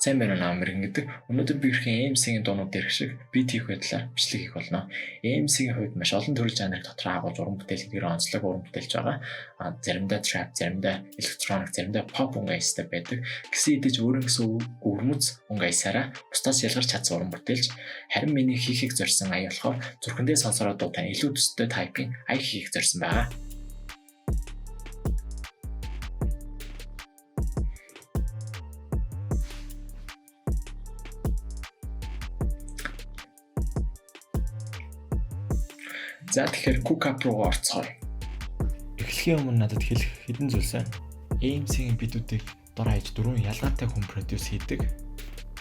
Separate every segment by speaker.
Speaker 1: Сайн байна уу Америк гэдэг. Өнөөдөр би хэрхэн AMC-ийн дуунууд дээрх шиг бит хийх байдлаар бичлэг хийх болно. AMC-ийн хувьд маш олон төрлийн жанрыг дотроо агуулж уран бүтээл гэдгээр онцлог уран бүтээлж байгаа. Заримдаа trap, заримдаа electronic, заримдаа pop өнгөйстэй байдаг. Гэсэн хэдиж өөрийн гэсэн өвөрмөц өнгөйсаараа бусдаас ялгарч чадсан уран бүтээлж харин миний хийхийг зорьсон ая болохоор зүрхэндээ сонсороо дуутай илүү төстэй тайпын ая хийхийг зорьсон байгаа. За тэгэхээр Cook-Up руу орцгоё. Эхлэхийн өмнө надад хэлэх хэдэн зүйлс байна. AMC-ийн бидүүдийг дор хаяж дөрвөн ялгаатай хүн продюс хийдэг.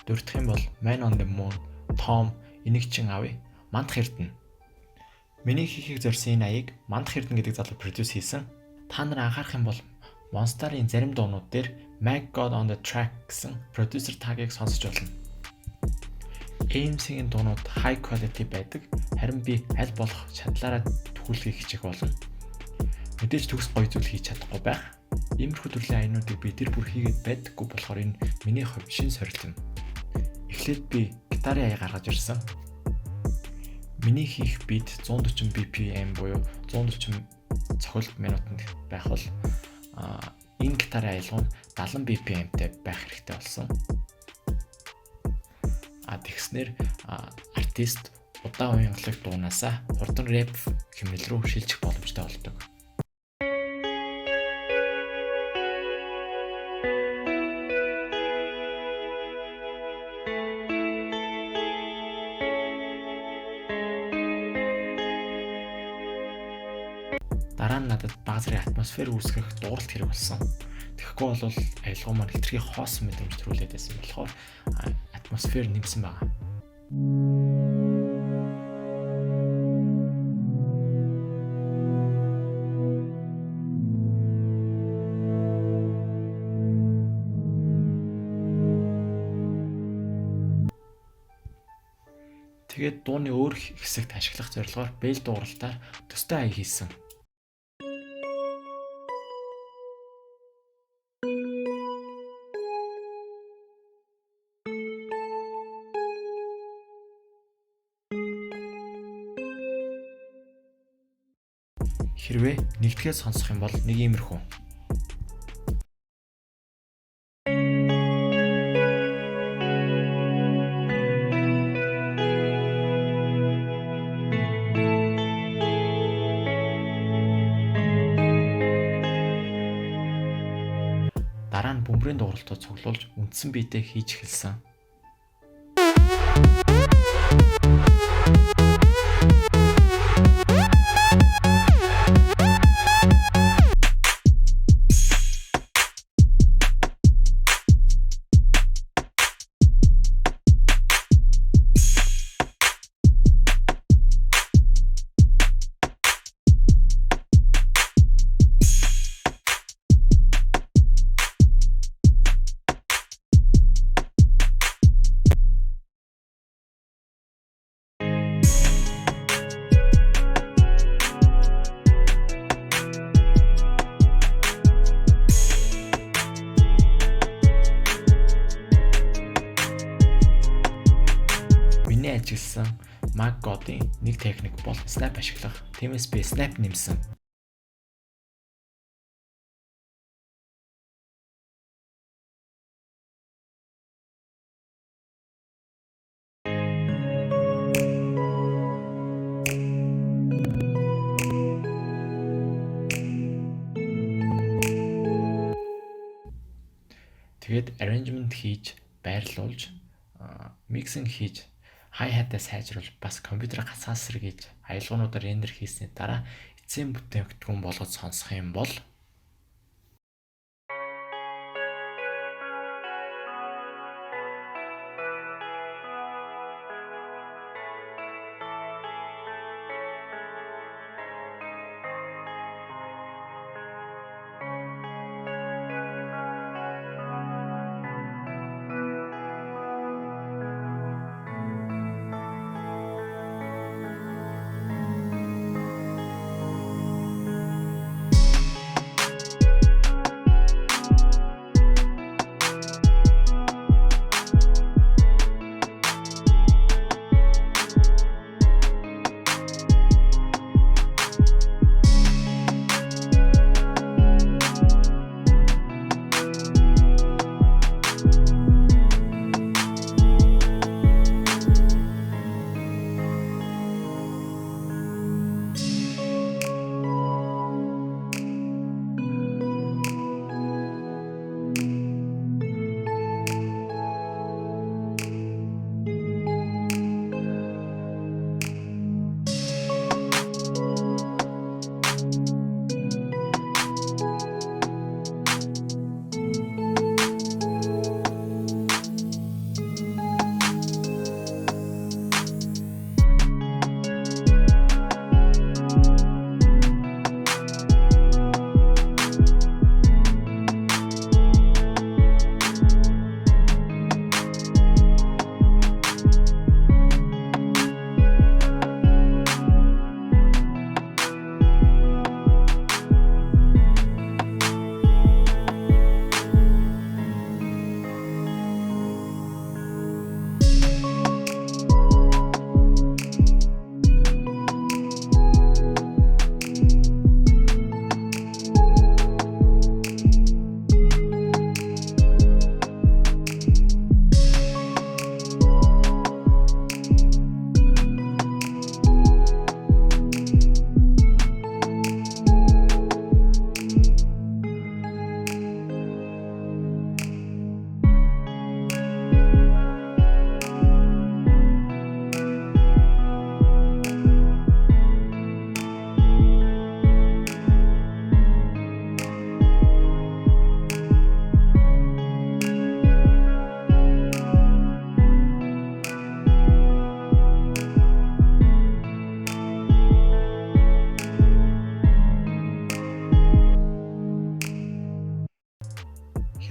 Speaker 1: Дурдах юм бол Man on the Moon, Tom, Энэгчин авъя, Мандах Эрдэнэ. Миний хийхийг зорьсон энэ аяыг Мандах Эрдэнэ гэдэг залуу продюс хийсэн. Та нар анхаарах юм бол Monster-ийн зарим дуунууд дээр Mag God on the Track гэсэн продюсер тагийг сонсож болно. AMC-ийн дуунууд high quality байдаг. Харин би аль болох чадлаараа төхүүлэхийг хичээх болно. Мэдээж төгс гоё зүйл хийж чадахгүй байх. Иймэрхүү төрлийн аянуудыг би тэр бүр хийгээд байдаггүй болохоор энэ миний хувьд шинэ сорилт юм. Эхлээд би гитарын ая гаргаж ирсэн. Миний хийх бит 140 BPM буюу 140 цохилт минутанд байх бол энэ гитарын аялал нь 70 BPM-тэй байх хэрэгтэй болсон. Тэгснээр артист удаан уянгалаг дуунаасаа хурдан рэп хэмнэл рүү шилжих боломжтой болдог. Дараа нь надад бага зэрэг атмосфер үүсгэх дууралт хэрэг болсон. Тэгэхгүй бол аялал маань хэтэрхий хоосон мэдрэмж төрүүлээд байсан болохоор атмосфер нэмсэн байна. Тэгээд дууны өөр хэсэгт ашиглах зорилгоор бэл дууралтаар төстэй ая хийсэн. Хэрвээ нэгтгэж сонсох юм бол нэг иймэрхүү. Дараа нь бөмбөрийн дууралтууд цуглуулж үндсэн биетээ хийж эхэлсэн. Ажилласан Mag God-ийн нэг техник бол snap ашиглах. Тиймээс би snap нэмсэн. Тэгээд arrangement хийж, байрлуулж, mixing хийж hi-hat-аа сайжруулж бас компьютераа гацаас сэргийж аялгуунуудаар рендер хийсний дараа эцсийн бүтээгдэхүүн болгож сонсох юм бол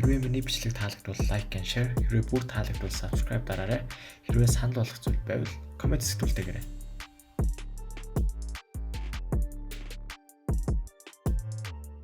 Speaker 1: Хэрвээ миний бичлэг таалагдвал like and share, хэрвээ бүр таалагдвал subscribe дараарай. Хэрвээ санал болгох зүйл байвал комент хэсэгт үлдээгээрэй.